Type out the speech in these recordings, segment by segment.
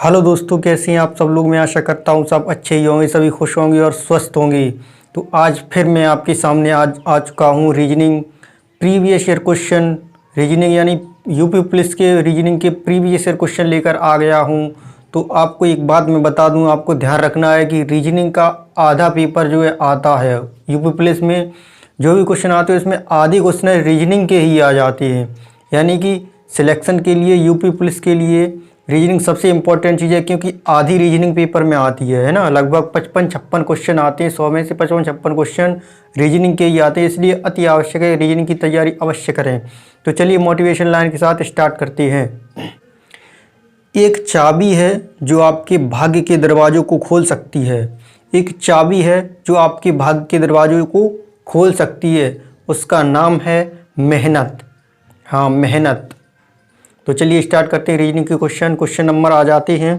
Hello दोस्तों, कैसे हैं आप सब लोग। मैं आशा करता हूँ सब अच्छे ही होंगे, सभी खुश होंगे और स्वस्थ होंगे। तो आज फिर मैं आपके सामने आज आ चुका हूँ reasoning previous year question. Reasoning यानी यूपी पुलिस के रीजनिंग के प्रीवियस ईयर क्वेश्चन लेकर आ गया हूँ। तो आपको एक बात मैं बता दूँ, आपको ध्यान रखना है कि रीजनिंग का आधा पेपर जो है आता है यूपी पुलिस में। जो भी क्वेश्चन आते हैं उसमें आधे क्वेश्चन रीजनिंग के ही आ जाते हैं। यानी कि सिलेक्शन के लिए यूपी पुलिस के लिए रीजनिंग सबसे इम्पोर्टेंट चीज़ है, क्योंकि आधी रीजनिंग पेपर में आती है ना। लगभग 55-56 क्वेश्चन आते हैं, 100 में से 55-56 क्वेश्चन रीजनिंग के ही आते हैं। इसलिए अति आवश्यक है रीजनिंग की तैयारी अवश्य करें। तो चलिए मोटिवेशन लाइन के साथ स्टार्ट करते हैं। एक चाबी है जो आपके भाग्य के दरवाज़ों को खोल सकती है। एक चाबी है जो आपके भाग्य के दरवाज़ों को खोल सकती है, उसका नाम है मेहनत। हाँ, मेहनत। तो चलिए स्टार्ट करते हैं रीजनिंग के क्वेश्चन नंबर आ जाते हैं।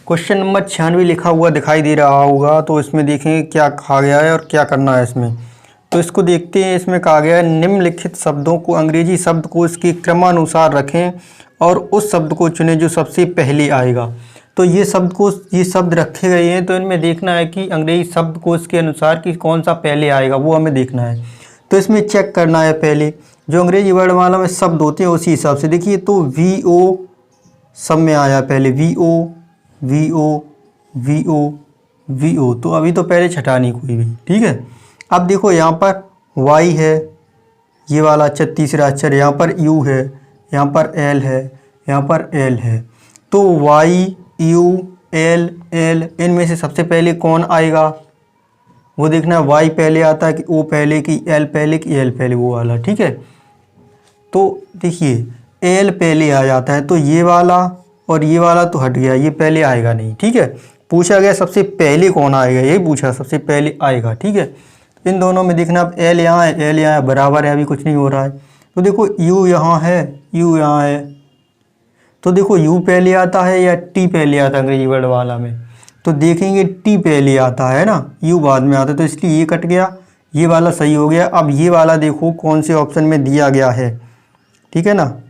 क्वेश्चन नंबर 96 लिखा हुआ दिखाई दे रहा होगा, तो इसमें देखेंगे क्या कहा गया है और क्या करना है इसमें। तो इसको देखते हैं। इसमें कहा गया है निम्नलिखित शब्दों को अंग्रेजी शब्दकोश के क्रमानुसार रखें और उस शब्द को चुनें जो सबसे पहले आएगा। तो ये शब्द रखे गए हैं, तो इनमें देखना है कि अंग्रेजी शब्दकोश के अनुसार कि कौन सा पहले आएगा, वो हमें देखना है। तो इसमें चेक करना है पहले जो अंग्रेजी वर्णमाला में शब्द होते हैं उसी हिसाब से। देखिए, तो वी ओ सब में आया पहले, वी ओ वी ओ वी ओ वी ओ। तो अभी तो पहले छटा नहीं कोई भी, ठीक है। अब देखो यहाँ पर वाई है, ये वाला अक्षर तीसरा अक्षर, यहाँ पर यू है, यहाँ पर एल है, यहाँ पर एल है। तो वाई यू एल एल, इनमें से सबसे पहले कौन आएगा वो देखना है। वाई पहले आता है कि ओ पहले कि एल पहले कि एल पहले, वो वाला, ठीक है। तो देखिए एल पहले आ जाता है, तो ये वाला और ये वाला तो हट गया, ये पहले आएगा नहीं, ठीक है। पूछा गया सबसे पहले कौन आएगा, यही पूछा सबसे पहले आएगा, ठीक है। इन दोनों में देखना, अब एल यहाँ है, एल यहाँ है, बराबर है, अभी कुछ नहीं हो रहा है। तो देखो यू यहाँ है, यू यहाँ है, तो देखो यू पहले आता है या टी पहले आता है अंग्रेजी वर्ड वाला में। तो देखेंगे टी पहले आता है ना, यू बाद में आता है, तो इसलिए ये कट गया, ये वाला सही हो गया। अब ये वाला देखो कौन से ऑप्शन में दिया गया है, ठीक है ना।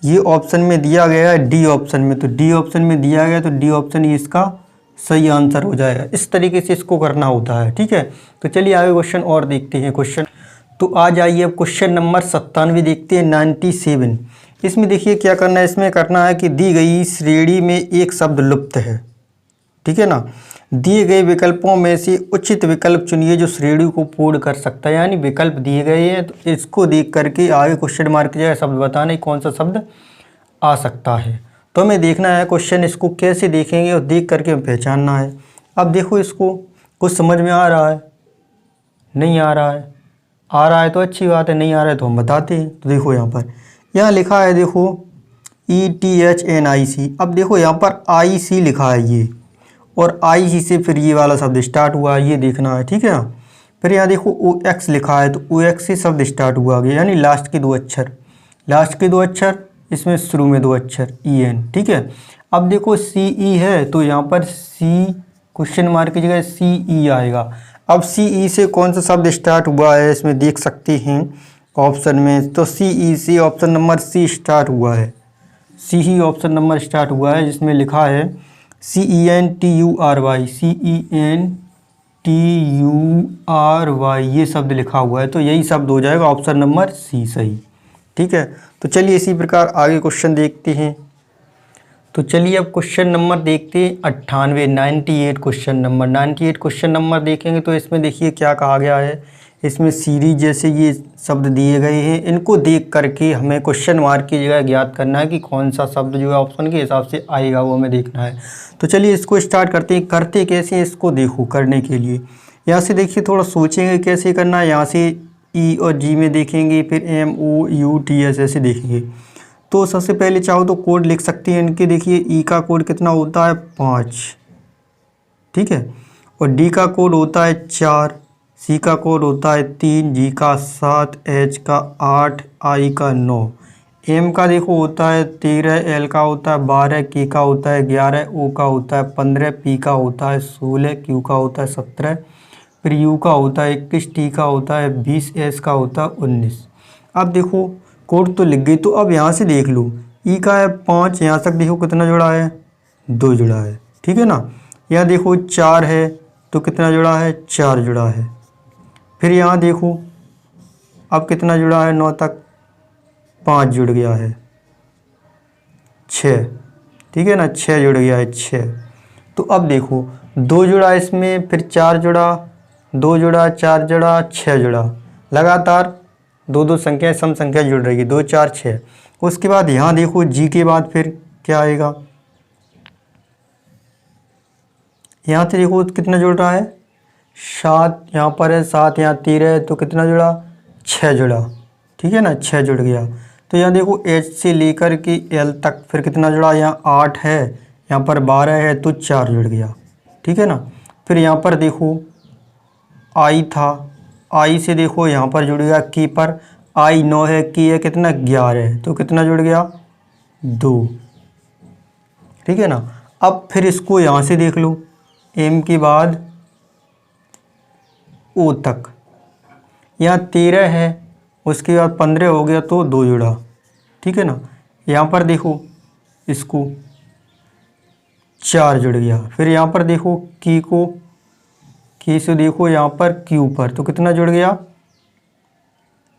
ये ऑप्शन में दिया गया है डी ऑप्शन में, तो डी ऑप्शन में दिया गया तो डी ऑप्शन ही इसका सही आंसर हो जाएगा। इस तरीके से इसको करना होता है, ठीक है। तो चलिए आगे क्वेश्चन और देखते हैं। क्वेश्चन तो आ जाइए अब क्वेश्चन नंबर 97 देखते हैं, 97। इसमें देखिए क्या करना है। इसमें करना है कि दी गई श्रेणी में एक शब्द लुप्त है, ठीक है ना। दिए गए विकल्पों में से उचित विकल्प चुनिए जो श्रेणी को पूर्ण कर सकता है। यानी विकल्प दिए गए हैं, तो इसको देख करके आगे क्वेश्चन मार्क की जगह शब्द बताना कौन सा शब्द आ सकता है। तो हमें देखना है क्वेश्चन, इसको कैसे देखेंगे और देख करके हमें पहचानना है। अब देखो इसको कुछ समझ में आ रहा है, नहीं आ रहा है, आ रहा है तो अच्छी बात है, नहीं आ रहा है तो हम बताते हैं। तो देखो यहाँ लिखा है, देखो ETHNIC। अब देखो यहाँ पर IC लिखा है ये, और IC से फिर ये वाला शब्द स्टार्ट हुआ है, ये देखना है, ठीक है ना। फिर यहाँ देखो OX लिखा है, तो OX से शब्द स्टार्ट हुआ गया, यानी लास्ट के दो अक्षर, इसमें शुरू में दो अक्षर EN, ठीक है। अब देखो CE है, तो यहाँ पर C क्वेश्चन मार्क की जगह CE आएगा। अब CE से कौन सा शब्द स्टार्ट हुआ है इसमें देख सकते हैं ऑप्शन में, तो CE से ऑप्शन नंबर C स्टार्ट हुआ है, C ही ऑप्शन नंबर स्टार्ट हुआ है, जिसमें लिखा है CENTURY, CENTURY ये शब्द लिखा हुआ है। तो यही शब्द हो जाएगा ऑप्शन नंबर C सही, ठीक है। तो चलिए इसी प्रकार आगे क्वेश्चन देखते हैं। तो चलिए अब क्वेश्चन नंबर देखते हैं 98 क्वेश्चन नंबर देखेंगे। तो इसमें देखिए क्या कहा गया है। इसमें सीरीज जैसे ये शब्द दिए गए हैं, इनको देख करके हमें क्वेश्चन मार्क की जगह ज्ञात करना है कि कौन सा शब्द जो है ऑप्शन के हिसाब से आएगा, वो हमें देखना है। तो चलिए इसको स्टार्ट करते हैं। करते कैसे हैं इसको देखो करने के लिए। यहाँ से देखिए थोड़ा सोचेंगे कैसे करना है। यहाँ से E और G में देखेंगे, फिर MOUTS ऐसे देखेंगे। तो सबसे पहले चाहो तो कोड लिख सकते हैं इनके। देखिए E का कोड कितना होता है 5, ठीक है, और D का कोड होता है 4, C का कोड होता है 3, G का 7, H का 8, I का 9, M का देखो होता है 13, L का होता है 12, K का होता है 11, O का होता है 15, P का होता है 16, Q का होता है 17, फिर U का होता है 21, T का होता है 20, S का होता है 19। अब देखो कोड तो लिख गई, तो अब यहाँ से देख लो ई का है 5, यहाँ तक देखो कितना जुड़ा है, 2 जुड़ा है, ठीक है ना। यहाँ देखो 4 है तो कितना जुड़ा है, 4 जुड़ा है। फिर यहाँ देखो अब कितना जुड़ा है, 9 तक 5 जुड़ गया है, 6, ठीक है ना, 6 जुड़ गया है, 6। तो अब देखो 2 जुड़ा इसमें, फिर 4 जुड़ा, 2 जुड़ा, 4 जुड़ा, 6 जुड़ा, लगातार 2 संख्याएं सम संख्या जुड़ रही है, 2 4 6। उसके बाद यहाँ देखो जी के बाद फिर क्या आएगा, यहाँ से देखो कितना जुड़ रहा है, 7 यहाँ पर है, 7 यहाँ 3 है तो कितना जुड़ा, 6 जुड़ा, ठीक है ना, 6 जुड़ गया। तो यहाँ देखो एच से लेकर के एल तक फिर कितना जुड़ा, यहाँ 8 है, यहाँ पर 12 है तो 4 जुड़ गया, ठीक है ना। फिर यहाँ पर देखो आई था, आई से देखो यहाँ पर जुड़ गया की पर, आई 9 है, की है कितना 11 है तो कितना जुड़ गया, 2, ठीक है ना। अब फिर इसको यहाँ से देख लो, एम के बाद ओ तक, यहाँ 13 है, उसके बाद 15 हो गया तो 2 जुड़ा, ठीक है ना। यहाँ पर देखो इसको 4 जुड़ गया। फिर यहाँ पर देखो की को, की से देखो यहाँ पर क्यू पर तो कितना जुड़ गया,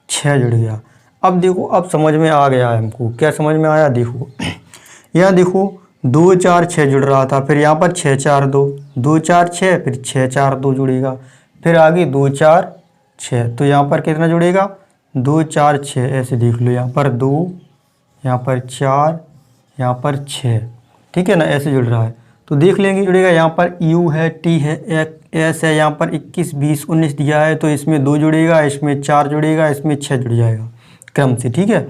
6 जुड़ गया। अब देखो अब समझ में आ गया है हमको, क्या समझ में आया, देखो यहाँ देखो 2 4 6 जुड़ रहा था, फिर यहाँ पर 6 4 2, 2 4 6, फिर 6 4 2 जुड़ेगा, फिर आगे 2 4 6, तो यहाँ पर कितना जुड़ेगा, 2 4 6, ऐसे देख लो, यहाँ पर 2, यहाँ पर 4, यहाँ पर 6, ठीक है ना, ऐसे जुड़ रहा है। तो देख लेंगे जुड़ेगा, यहाँ पर यू है, टी है, एस है, यहाँ पर 21 20 19 दिया है तो इसमें 2 जुड़ेगा, इसमें 4 जुड़ेगा, इसमें 6 जुड़ जाएगा क्रम से, ठीक है।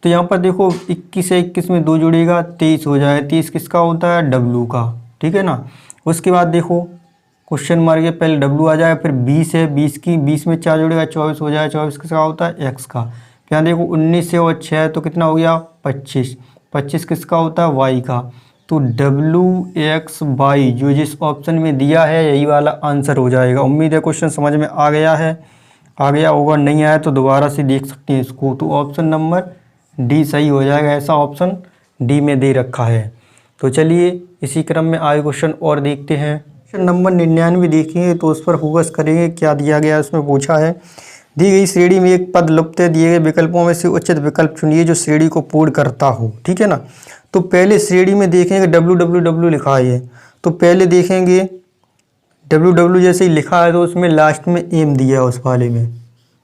तो यहाँ पर देखो 21 है, 21 में 2 जुड़ेगा, 23 हो जाए, 23 किसका होता है, डब्लू का, ठीक है ना। उसके बाद देखो क्वेश्चन मार्क के पहले डब्लू आ जाएगा, फिर 20 है, 20 में 4 जुड़ेगा, 24 हो जाए, 24 किसका होता है, एक्स का। यहाँ देखो 19 से और 6 तो कितना हो गया, 25, 25 किसका होता है, वाई का। तो डब्लू एक्स वाई जो जिस ऑप्शन में दिया है यही वाला आंसर हो जाएगा। उम्मीद है क्वेश्चन समझ में आ गया है, आ गया होगा, नहीं आया तो दोबारा से देख सकते हैं इसको। तो ऑप्शन नंबर डी सही हो जाएगा, ऐसा ऑप्शन डी में दे रखा है। तो चलिए इसी क्रम में आगे क्वेश्चन और देखते हैं। क्वेश्चन नंबर 99 देखेंगे तो उस पर फोकस करेंगे, क्या दिया गया है। उसमें पूछा है, दी गई श्रेणी में एक पद लुप्त है, दिए गए विकल्पों में से उचित विकल्प चुनिए जो श्रेणी को पूर्ण करता हो, ठीक है ना। तो पहले श्रेणी में देखेंगे www लिखा है, तो पहले देखेंगे www जैसे ही लिखा है तो उसमें लास्ट में एम दिया है उस वाले में,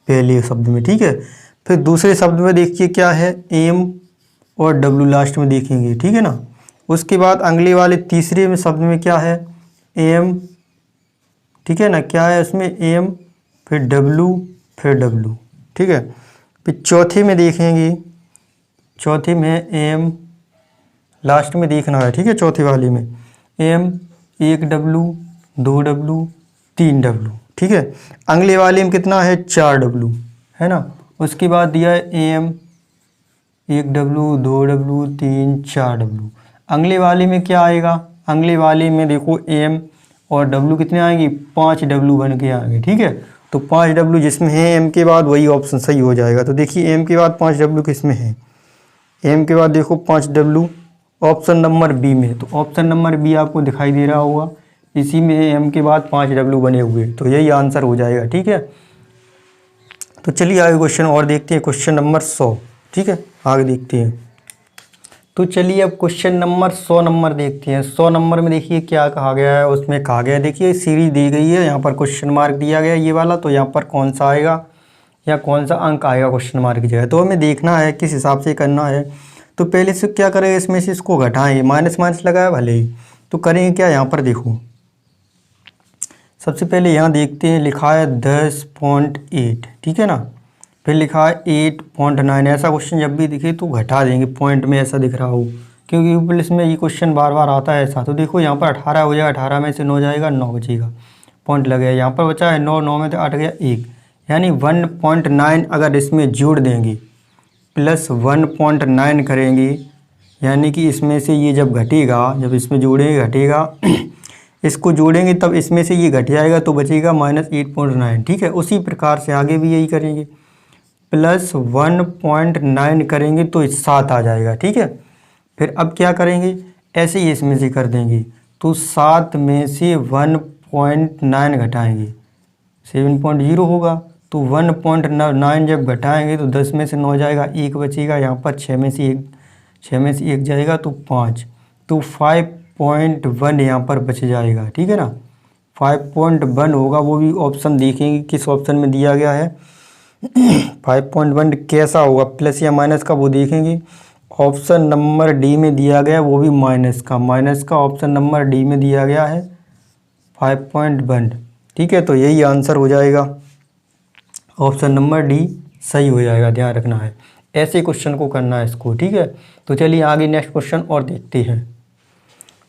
पहले शब्द में, ठीक है। फिर दूसरे शब्द में देखिए क्या है, एम और डब्लू लास्ट में देखेंगे, ठीक है ना। उसके बाद अगले वाले तीसरे में शब्द में क्या है, एम, ठीक है ना, क्या है उसमें एम, फिर डब्लू, ठीक है। फिर चौथे में देखेंगे, चौथे में एम, लास्ट में देखना है, ठीक है। चौथे वाले में एम, 1 डब्लू, 2 डब्लू, 3 डब्लू, ठीक है। अगले वाले में कितना है, 4 डब्लू, है ना। उसके बाद दिया है एम, 1 डब्लू, 2 डब्लू, 3 4 डब्लू। अगले वाले में क्या आएगा, अगले वाले में देखो एम और डब्लू कितने आएंगे, 5 डब्लू बन के आएंगे, ठीक है। तो 5 डब्लू जिसमें है एम के बाद वही ऑप्शन सही हो जाएगा। तो देखिए एम के बाद 5 डब्लू किसमें है, एम के बाद देखो 5 डब्लू ऑप्शन नंबर बी में। तो ऑप्शन नंबर बी आपको दिखाई दे रहा होगा, इसी में एम के बाद 5 डब्लू बने हुए, तो यही आंसर हो जाएगा, ठीक है। तो चलिए आगे क्वेश्चन और देखते हैं, क्वेश्चन नंबर 100, ठीक है, आगे देखते हैं। तो चलिए अब क्वेश्चन नंबर 100 नंबर देखते हैं। 100 नंबर में देखिए क्या कहा गया है, उसमें कहा गया है, देखिए सीरीज दी गई है, यहाँ पर क्वेश्चन मार्क दिया गया है ये वाला, तो यहाँ पर कौन सा आएगा या कौन सा अंक आएगा क्वेश्चन मार्क की जगह, तो हमें देखना है किस हिसाब से करना है। तो पहले से क्या करेंगे, इसमें से इसको घटाएंगे, माइनस माइनस लगाया भले ही, तो करेंगे क्या, यहाँ पर देखो सबसे पहले यहाँ देखते हैं, लिखा है 10.8, ठीक है ना। फिर लिखा है 8.9, ऐसा क्वेश्चन जब भी दिखे तो घटा देंगे, पॉइंट में ऐसा दिख रहा हो, क्योंकि यूपीएससी में ये क्वेश्चन बार बार आता है ऐसा। तो देखो यहाँ पर 18 हो जाएगा, 18 में से 9 जाएगा, 9 बचेगा, पॉइंट लगेगा। यहाँ पर बचा है 9, 9 में से 8 गया 1, यानी 1.9 अगर इसमें जोड़ देंगे प्लस 1.9 करेंगे, यानी कि इसमें से ये जब घटेगा, जब इसमें जोड़ेंगे घटेगा इसको जोड़ेंगे तब इसमें से ये घट जाएगा तो बचेगा -8.9, ठीक है। उसी प्रकार से आगे भी यही करेंगे, प्लस 1.9 करेंगे तो 7 आ जाएगा, ठीक है। फिर अब क्या करेंगे, ऐसे ही इसमें से कर देंगे। तो 7 में से 1.9 घटाएंगे 7.0 होगा। तो 1.9 जब घटाएंगे तो 10 में से 9 जाएगा, 1 बचेगा यहाँ पर, 6 में से 1 जाएगा तो 5। तो 5.1 यहाँ पर बच जाएगा, ठीक है ना। 5.1 होगा, वो भी ऑप्शन देखेंगे किस ऑप्शन में दिया गया है। 5.1 कैसा होगा, प्लस या माइनस का, वो देखेंगे। ऑप्शन नंबर डी में दिया गया, वो भी माइनस का ऑप्शन नंबर डी में दिया गया है 5.1, ठीक है। तो यही आंसर हो जाएगा, ऑप्शन नंबर डी सही हो जाएगा, ध्यान रखना है। ऐसे क्वेश्चन को करना है इसको, ठीक है। तो चलिए आगे नेक्स्ट क्वेश्चन और देखते हैं।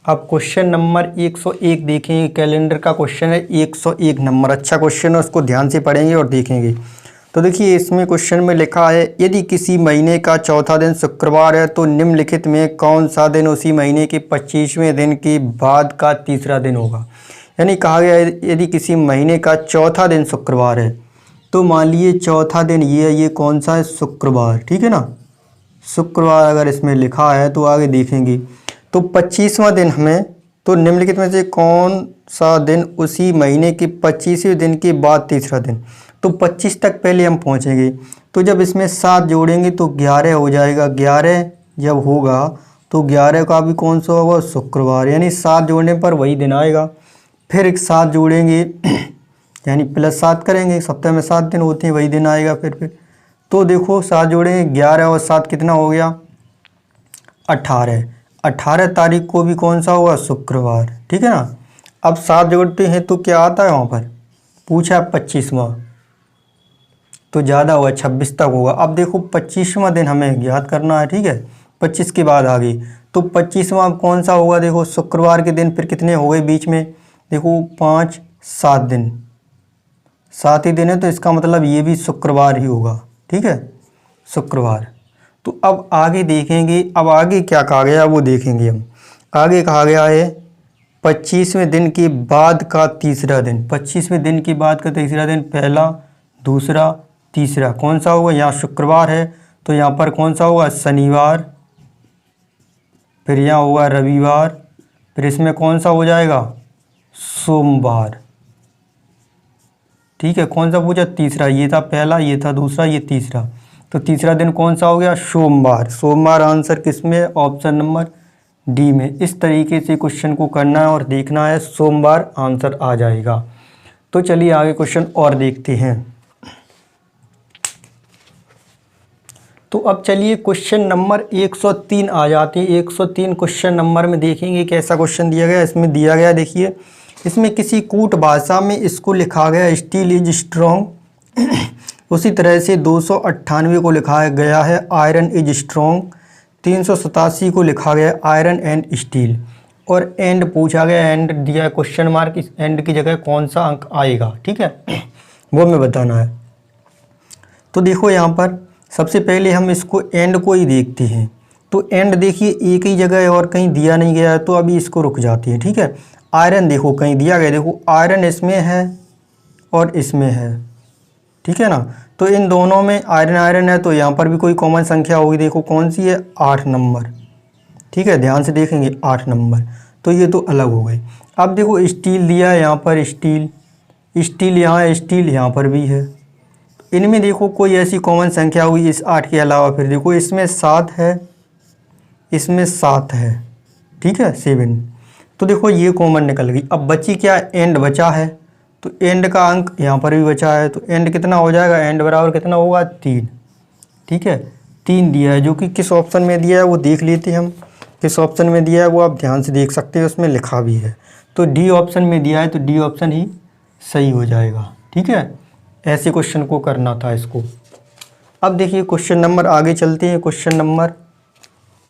अब क्वेश्चन नंबर 101 देखेंगे, कैलेंडर का क्वेश्चन है 101 नंबर। अच्छा क्वेश्चन है, उसको ध्यान से पढ़ेंगे और देखेंगे। तो देखिए इसमें क्वेश्चन में लिखा है, यदि किसी महीने का चौथा दिन शुक्रवार है तो निम्नलिखित में कौन सा दिन उसी महीने के 25वें दिन के बाद का तीसरा दिन होगा। यानी कहा गया है यदि किसी महीने का चौथा दिन शुक्रवार है, तो मान लिए चौथा दिन ये कौन सा है, शुक्रवार, ठीक है ना। शुक्रवार अगर इसमें लिखा है तो आगे देखेंगे। तो 25वां दिन हमें, तो निम्नलिखित में से कौन सा दिन उसी महीने के 25वें दिन के बाद तीसरा दिन। तो 25 तक पहले हम पहुंचेंगे। तो जब इसमें 7 जोड़ेंगे तो 11 हो जाएगा। 11 जब होगा तो 11 का भी कौन सा होगा, शुक्रवार। यानी 7 जोड़ने पर वही दिन आएगा। फिर एक 7 जोड़ेंगे यानी +7 करेंगे, सप्ताह में 7 दिन होते हैं, वही दिन आएगा फिर। तो देखो 7 जोड़ेंगे, 11 और 7 कितना हो गया, 18। 18 तारीख को भी कौन सा होगा, शुक्रवार, ठीक है ना। अब 7 जोड़ते हैं तो क्या आता है, वहाँ पर पूछा 25वां, तो ज़्यादा होगा, 26 तक होगा। अब देखो 25वां दिन हमें याद करना है, ठीक है। 25 के बाद आगे, तो 25वां कौन सा होगा, देखो शुक्रवार के दिन फिर कितने हो गए बीच में, देखो 5 7 दिन, 7 ही दिन है, तो इसका मतलब ये भी शुक्रवार ही होगा, ठीक है, शुक्रवार। तो अब आगे देखेंगे, अब आगे क्या कहा गया वो देखेंगे हम। आगे कहा गया है 25वें दिन के बाद का तीसरा दिन। 25वें दिन के बाद का तीसरा दिन, पहला, दूसरा, तीसरा कौन सा होगा, यहाँ शुक्रवार है तो यहाँ पर कौन सा होगा, शनिवार, फिर यहाँ होगा रविवार, फिर इसमें कौन सा हो जाएगा, सोमवार, ठीक है। कौन सा पूछा, तीसरा। ये था पहला, ये था दूसरा, ये तीसरा। तो तीसरा दिन कौन सा हो गया, सोमवार। सोमवार आंसर किस में, ऑप्शन नंबर डी में। इस तरीके से क्वेश्चन को करना है और देखना है, सोमवार आंसर आ जाएगा। तो चलिए आगे क्वेश्चन और देखते हैं। तो अब चलिए क्वेश्चन नंबर 103 आ जाते हैं। 103 क्वेश्चन नंबर में देखेंगे कैसा क्वेश्चन दिया गया। इसमें दिया गया, देखिए इसमें किसी कूट भाषा में इसको लिखा गया स्टील इज स्ट्रॉन्ग। उसी तरह से 298 को लिखा गया है आयरन इज स्ट्रॉन्ग। 387 को लिखा गया आयरन एंड स्टील। और एंड पूछा गया, एंड दिया क्वेश्चन मार्क, इस एंड की जगह कौन सा अंक आएगा, ठीक है, वो हमें बताना है। तो देखो यहाँ पर सबसे पहले हम इसको एंड को ही देखते हैं। तो एंड देखिए एक ही जगह है और कहीं दिया नहीं गया है, तो अभी इसको रुक जाते हैं, ठीक है। आयरन देखो कहीं दिया गया, देखो आयरन इसमें है और इसमें है, ठीक है ना। तो इन दोनों में आयरन आयरन है, तो यहाँ पर भी कोई कॉमन संख्या होगी। देखो कौन सी है, 8 नंबर, ठीक है, ध्यान से देखेंगे 8 नंबर। तो ये तो अलग हो गई। अब देखो स्टील दिया है, यहाँ पर स्टील, स्टील यहाँ है, स्टील यहाँ पर भी है। इनमें देखो कोई ऐसी कॉमन संख्या हुई इस 8 के अलावा। फिर देखो इसमें 7 है, इसमें 7 है, ठीक है, 7। तो देखो ये कॉमन निकल गई। अब बची क्या, एंड बचा है। तो एंड का अंक यहाँ पर भी बचा है, तो एंड कितना हो जाएगा, एंड बराबर कितना होगा, 3, ठीक है। 3 दिया है, जो कि किस ऑप्शन में दिया है वो देख लेते हैं हम। किस ऑप्शन में दिया है वो आप ध्यान से देख सकते हैं, उसमें लिखा भी है। तो डी ऑप्शन में दिया है, तो डी ऑप्शन ही सही हो जाएगा, ठीक है। ऐसे क्वेश्चन को करना था इसको। अब देखिए क्वेश्चन नंबर, आगे चलते हैं क्वेश्चन नंबर